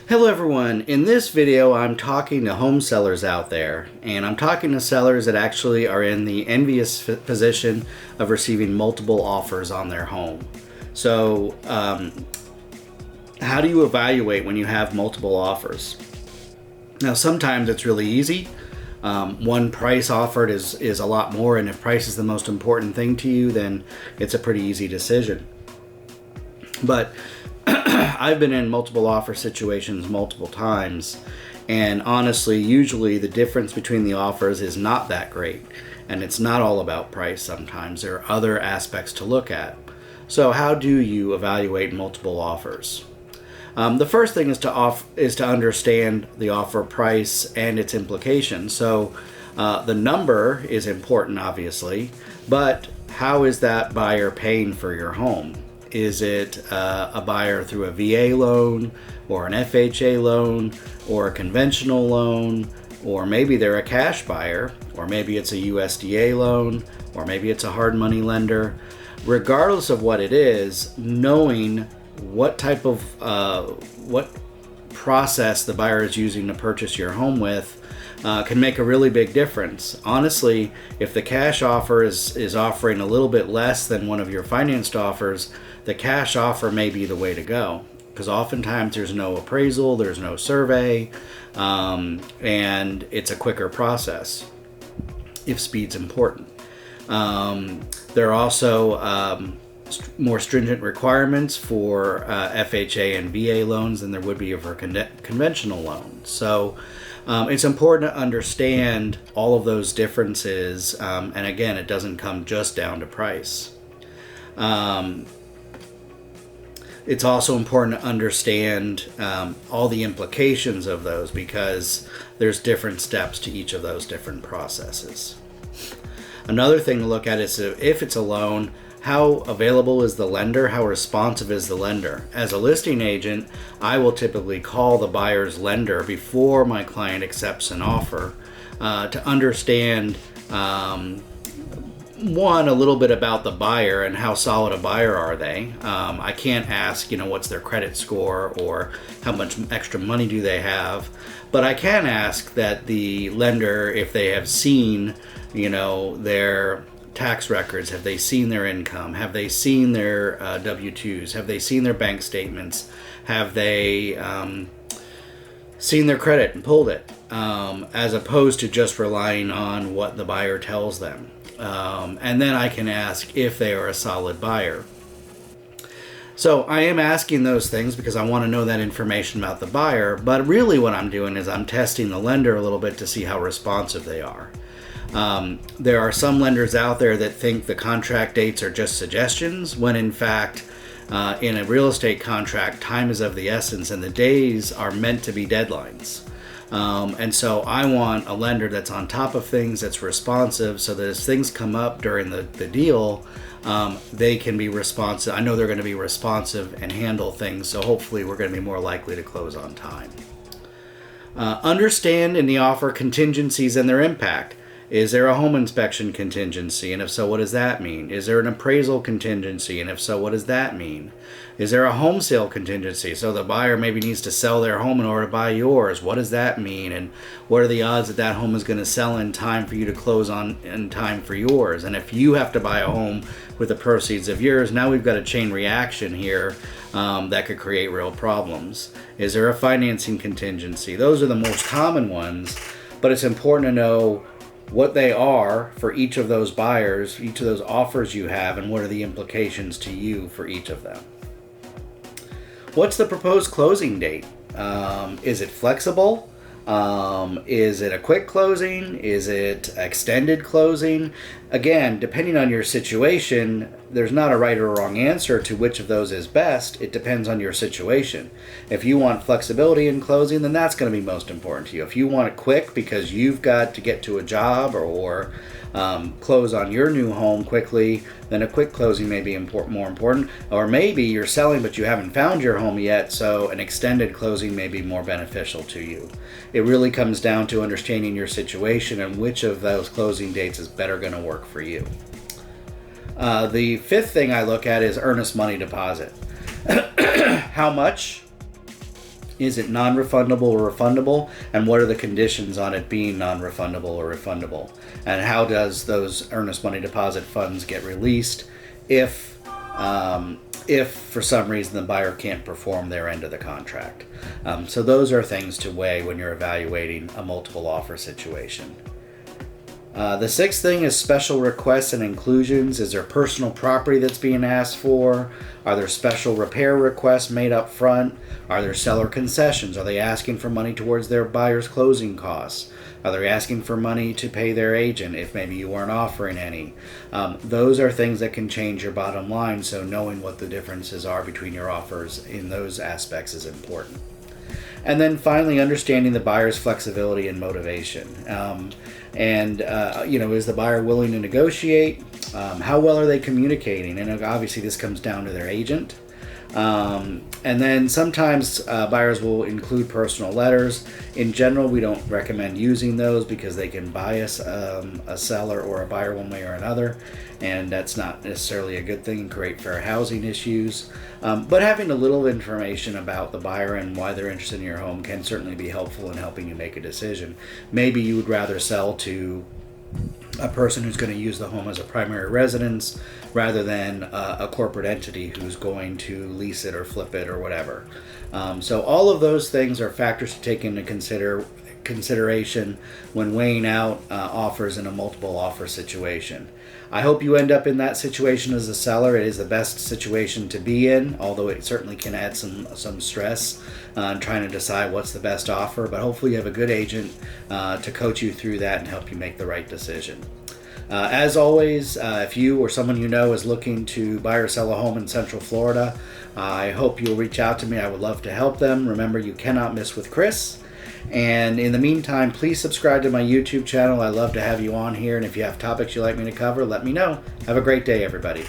Hello everyone, in this video I'm talking to home sellers out there, and I'm talking to sellers that actually are in the envious position of receiving multiple offers on their home. So how do you evaluate when you have multiple offers? Now sometimes it's really easy. One price offered is a lot more, and if price is the most important thing to you, then it's a pretty easy decision. But I've been in multiple offer situations multiple times, and honestly, usually the difference between the offers is not that great, and it's not all about price. Sometimes there are other aspects to look at. So how do you evaluate multiple offers? The first thing is to understand the offer price and its implications. So the number is important, obviously, but how is that buyer paying for your home? Is it a buyer through a VA loan or an FHA loan or a conventional loan, or maybe they're a cash buyer, or maybe it's a USDA loan, or maybe it's a hard money lender? Regardless of what it is, knowing what type of what process the buyer is using to purchase your home with can make a really big difference. Honestly, if the cash offer is offering a little bit less than one of your financed offers, the cash offer may be the way to go, because oftentimes there's no appraisal, there's no survey, and it's a quicker process if speed's important. There are also more stringent requirements for FHA and VA loans than there would be for conventional loans. So it's important to understand all of those differences, and again, it doesn't come just down to price. It's also important to understand all the implications of those, because there's different steps to each of those different processes. Another thing to look at is if it's a loan, how available is the lender? How responsive is the lender? As a listing agent, I will typically call the buyer's lender before my client accepts an offer to understand a little bit about the buyer and how solid a buyer are they. I can't ask, what's their credit score or how much extra money do they have, but I can ask that the lender, if they have seen, their tax records, have they seen their income, have they seen their W-2s, have they seen their bank statements, have they seen their credit and pulled it, as opposed to just relying on what the buyer tells them. And then I can ask if they are a solid buyer. So I am asking those things because I want to know that information about the buyer, but really what I'm doing is I'm testing the lender a little bit to see how responsive they are. There are some lenders out there that think the contract dates are just suggestions, when in fact, in a real estate contract, time is of the essence, and the days are meant to be deadlines. And so I want a lender that's on top of things, that's responsive, so that as things come up during the deal, they can be responsive. I know they're going to be responsive and handle things, so hopefully we're going to be more likely to close on time. Understand in the offer contingencies and their impact. Is there a home inspection contingency? And if so, what does that mean? Is there an appraisal contingency? And if so, what does that mean? Is there a home sale contingency? So the buyer maybe needs to sell their home in order to buy yours. What does that mean? And what are the odds that that home is going to sell in time for you to close on in time for yours? And if you have to buy a home with the proceeds of yours, now we've got a chain reaction here that could create real problems. Is there a financing contingency? Those are the most common ones, but it's important to know what they are for each of those buyers, each of those offers you have, and what are the implications to you for each of them. What's the proposed closing date? Is it flexible? Is it a quick closing? Is it extended closing? Again, depending on your situation, there's not a right or wrong answer to which of those is best. It depends on your situation. If you want flexibility in closing, then that's going to be most important to you. If you want it quick because you've got to get to a job or close on your new home quickly, then a quick closing may be more important. Or maybe you're selling but you haven't found your home yet, so an extended closing may be more beneficial to you. It really comes down to understanding your situation and which of those closing dates is better going to work for you. The fifth thing I look at is earnest money deposit. How much? Is it non-refundable or refundable? And what are the conditions on it being non-refundable or refundable? And how does those earnest money deposit funds get released if for some reason the buyer can't perform their end of the contract? So those are things to weigh when you're evaluating a multiple offer situation. The sixth thing is special requests and inclusions. Is there personal property that's being asked for? Are there special repair requests made up front? Are there seller concessions? Are they asking for money towards their buyer's closing costs? Are they asking for money to pay their agent if maybe you weren't offering any? Those are things that can change your bottom line, so knowing what the differences are between your offers in those aspects is important. And then finally, understanding the buyer's flexibility and motivation. Is the buyer willing to negotiate? How well are they communicating? And obviously this comes down to their agent. And then sometimes buyers will include personal letters. In general, we don't recommend using those because they can bias a seller or a buyer one way or another, and that's not necessarily a good thing and create fair housing issues. But having a little information about the buyer and why they're interested in your home can certainly be helpful in helping you make a decision. Maybe you would rather sell to a person who's going to use the home as a primary residence rather than a corporate entity who's going to lease it or flip it or whatever. So all of those things are factors to take into consideration when weighing out offers in a multiple offer situation. I hope you end up in that situation as a seller. It is the best situation to be in, although it certainly can add some stress on trying to decide what's the best offer. But hopefully you have a good agent to coach you through that and help you make the right decision. As always, if you or someone you know is looking to buy or sell a home in Central Florida, I hope you'll reach out to me. I would love to help them. Remember, you cannot miss with Chris. And in the meantime, please subscribe to my YouTube channel. I love to have you on here. And if you have topics you'd like me to cover, let me know. Have a great day, everybody.